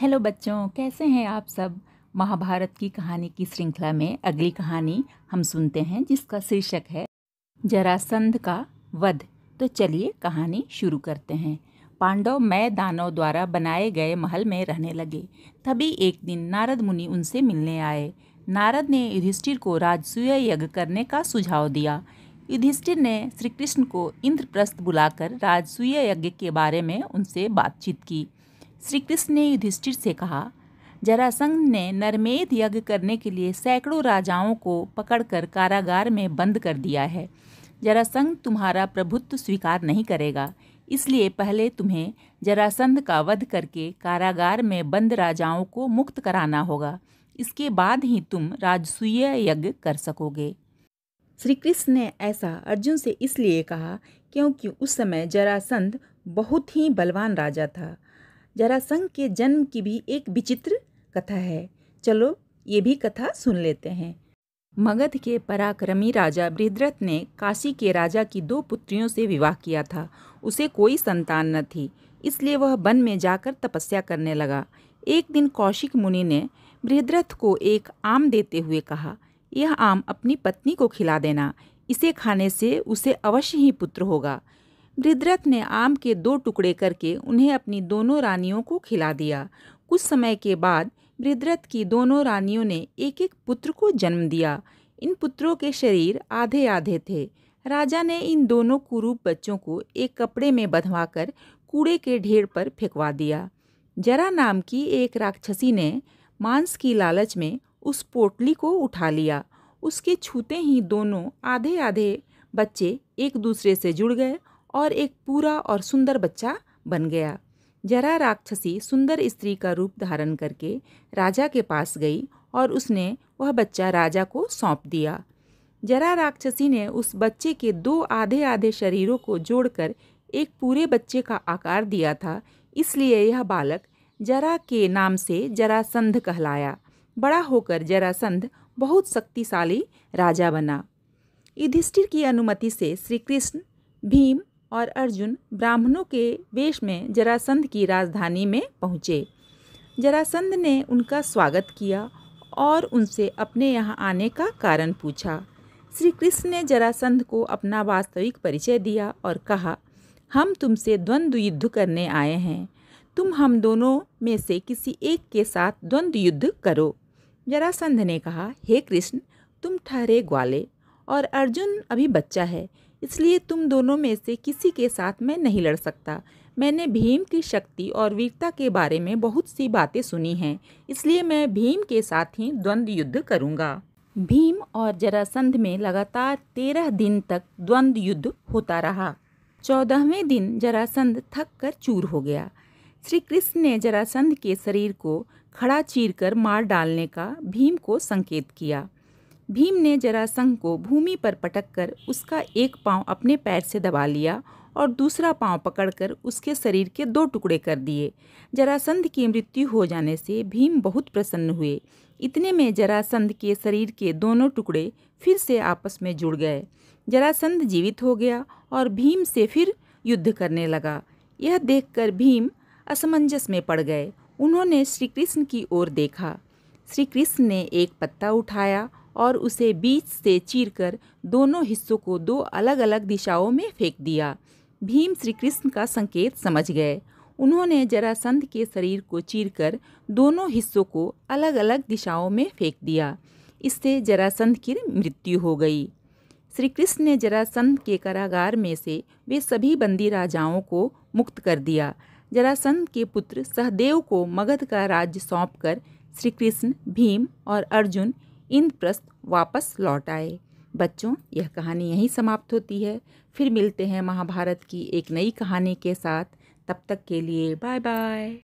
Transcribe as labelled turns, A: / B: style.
A: Hello बच्चों, कैसे हैं आप सब। महाभारत की कहानी की श्रृंखला में अगली कहानी हम सुनते हैं जिसका शीर्षक है जरासंध का वध। तो चलिए कहानी शुरू करते हैं। पांडव मय दानव द्वारा बनाए गए महल में रहने लगे। तभी एक दिन नारद मुनि उनसे मिलने आए। नारद ने युधिष्ठिर को राजसूय यज्ञ करने का सुझाव दिया। युधिष्ठिर ने श्री कृष्ण को इंद्रप्रस्थ बुलाकर राजसूय यज्ञ के बारे में उनसे बातचीत की। श्री कृष्ण ने युधिष्ठिर से कहा, जरासंध ने नरमेध यज्ञ करने के लिए सैकड़ों राजाओं को पकड़कर कारागार में बंद कर दिया है। जरासंध तुम्हारा प्रभुत्व स्वीकार नहीं करेगा, इसलिए पहले तुम्हें जरासंध का वध करके कारागार में बंद राजाओं को मुक्त कराना होगा। इसके बाद ही तुम राजसूय यज्ञ कर सकोगे। श्री कृष्ण ने ऐसा अर्जुन से इसलिए कहा क्योंकि उस समय जरासंध बहुत ही बलवान राजा था। जरासंध के जन्म की भी एक विचित्र कथा है। चलो ये भी कथा सुन लेते हैं। मगध के पराक्रमी राजा बृहद्रथ ने काशी के राजा की 2 पुत्रियों से विवाह किया था। उसे कोई संतान न थी, इसलिए वह वन में जाकर तपस्या करने लगा। एक दिन कौशिक मुनि ने बृहद्रथ को एक आम देते हुए कहा, यह आम अपनी पत्नी को खिला देना, इसे खाने से उसे अवश्य ही पुत्र होगा। बृहद्रथ ने आम के 2 टुकड़े करके उन्हें अपनी दोनों रानियों को खिला दिया। कुछ समय के बाद बृहद्रथ की दोनों रानियों ने एक एक पुत्र को जन्म दिया। इन पुत्रों के शरीर आधे आधे थे। राजा ने इन दोनों कुरूप बच्चों को एक कपड़े में बंधवाकर कूड़े के ढेर पर फेंकवा दिया। जरा नाम की एक राक्षसी ने मांस की लालच में उस पोटली को उठा लिया। उसके छूते ही दोनों आधे आधे बच्चे एक दूसरे से जुड़ गए और एक पूरा और सुंदर बच्चा बन गया। जरा राक्षसी सुंदर स्त्री का रूप धारण करके राजा के पास गई और उसने वह बच्चा राजा को सौंप दिया। जरा राक्षसी ने उस बच्चे के 2 आधे आधे शरीरों को जोड़कर एक पूरे बच्चे का आकार दिया था, इसलिए यह बालक जरा के नाम से जरासंध कहलाया। बड़ा होकर जरासंध बहुत शक्तिशाली राजा बना। युधिष्ठिर की अनुमति से श्री कृष्ण, भीम और अर्जुन ब्राह्मणों के वेश में जरासंध की राजधानी में पहुँचे। जरासंध ने उनका स्वागत किया और उनसे अपने यहाँ आने का कारण पूछा। श्री कृष्ण ने जरासंध को अपना वास्तविक परिचय दिया और कहा, हम तुमसे द्वंद्व युद्ध करने आए हैं। तुम हम दोनों में से किसी एक के साथ द्वंद्व युद्ध करो। जरासंध ने कहा, हे कृष्ण, तुम ठहरे ग्वाले और अर्जुन अभी बच्चा है, इसलिए तुम दोनों में से किसी के साथ मैं नहीं लड़ सकता। मैंने भीम की शक्ति और वीरता के बारे में बहुत सी बातें सुनी हैं, इसलिए मैं भीम के साथ ही द्वंद्व युद्ध करूंगा। भीम और जरासंध में लगातार 13 दिन तक द्वंद्व युद्ध होता रहा। 14वें दिन जरासंध थक कर चूर हो गया। श्री कृष्ण ने जरासंध के शरीर को खड़ा चीरकर मार डालने का भीम को संकेत किया। भीम ने जरासंध को भूमि पर पटककर उसका एक पांव अपने पैर से दबा लिया और दूसरा पांव पकड़कर उसके शरीर के 2 टुकड़े कर दिए। जरासंध की मृत्यु हो जाने से भीम बहुत प्रसन्न हुए। इतने में जरासंध के शरीर के दोनों टुकड़े फिर से आपस में जुड़ गए। जरासंध जीवित हो गया और भीम से फिर युद्ध करने लगा। यह देखकर भीम असमंजस में पड़ गए। उन्होंने श्री कृष्ण की ओर देखा। श्री कृष्ण ने एक पत्ता उठाया और उसे बीच से चीरकर दोनों हिस्सों को 2 अलग अलग दिशाओं में फेंक दिया। भीम श्री कृष्ण का संकेत समझ गए। उन्होंने जरासंध के शरीर को चीरकर दोनों हिस्सों को अलग अलग दिशाओं में फेंक दिया। इससे जरासंध की मृत्यु हो गई। श्री कृष्ण ने जरासंध के कारागार में से वे सभी बंदी राजाओं को मुक्त कर दिया। जरासंध के पुत्र सहदेव को मगध का राज्य सौंपकर श्री कृष्ण, भीम और अर्जुन इंद्रप्रस्थ वापस लौट आए। बच्चों, यह कहानी यहीं समाप्त होती है। फिर मिलते हैं महाभारत की एक नई कहानी के साथ। तब तक के लिए बाय बाय।